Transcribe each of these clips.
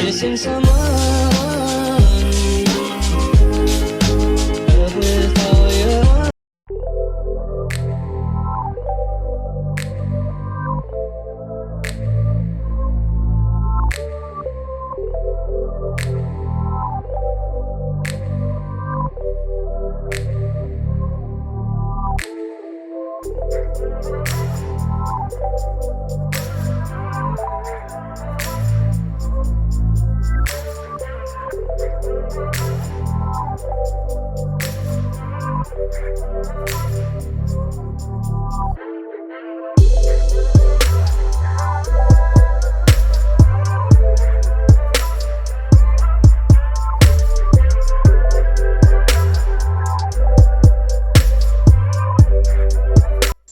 Missing someone with all your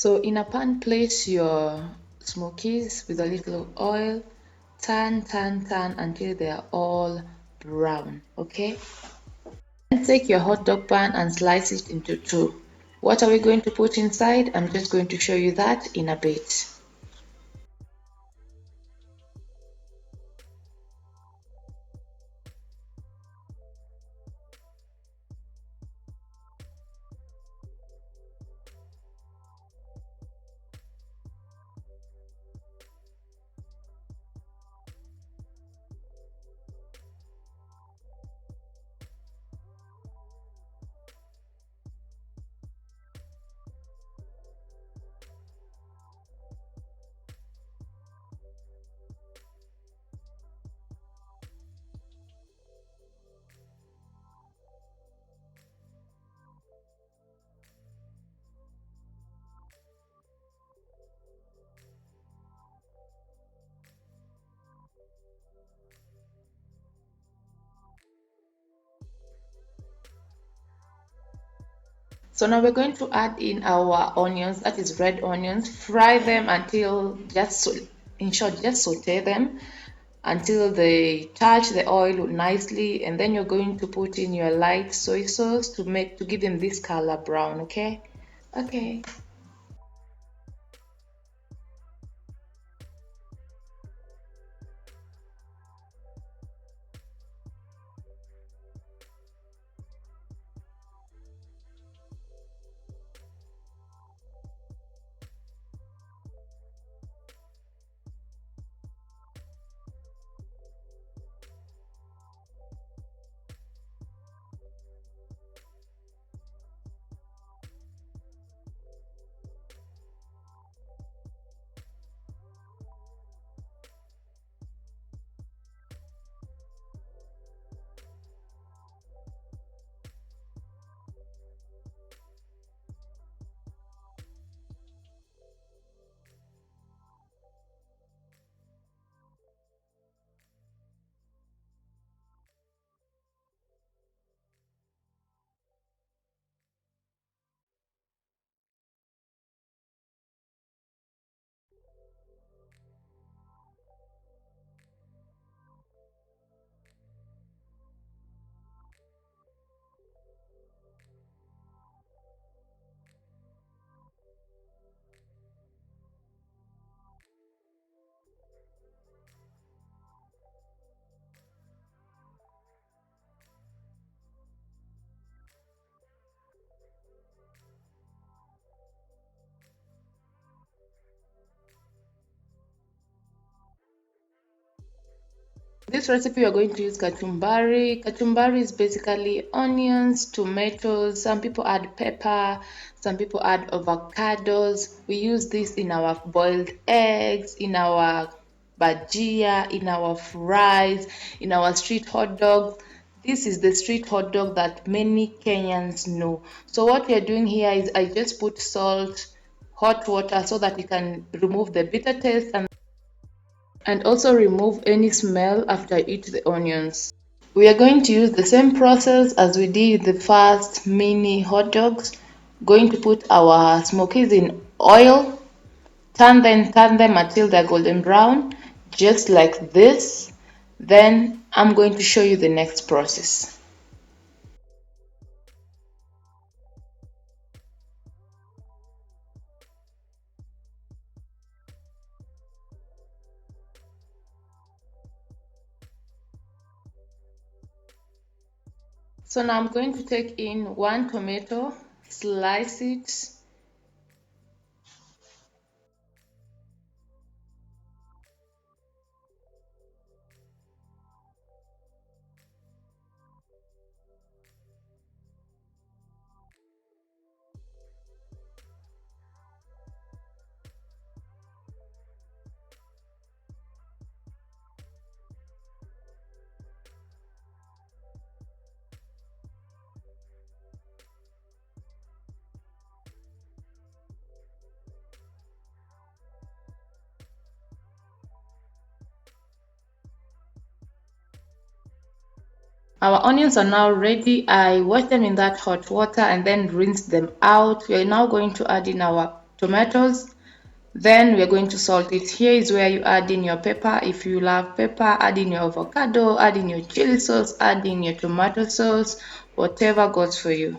So in a pan, place your smokies with a little oil. Turn until they are all brown. Okay. Then take your hot dog pan and slice it into two. What are we going to put inside? I'm just going to show you that in a bit. So now we're going to add in our onions, that is red onions. Fry them until in short, just saute them until they touch the oil nicely, and then you're going to put in your light soy sauce to give them this color brown. Okay. This recipe we are going to use kachumbari. Kachumbari is basically onions, tomatoes, some people add pepper, some people add avocados. We use this in our boiled eggs, in our bajia, in our fries, in our street hot dogs. This is the street hot dog that many Kenyans know. So what we are doing here is I just put salt, hot water so that it can remove the bitter taste and also remove any smell after I eat the onions. We are going to use the same process as we did the first mini hot dogs. Going to put our smokies in oil, Turn them until they're golden brown, just like this. Then I'm going to show you the next process. So now I'm going to take in one tomato, slice it. Our onions are now ready. I wash them in that hot water and then rinse them out. We are now going to add in our tomatoes. Then we're going to salt it. Here is where you add in your pepper. If you love pepper, add in your avocado, add in your chili sauce, add in your tomato sauce, whatever goes for you.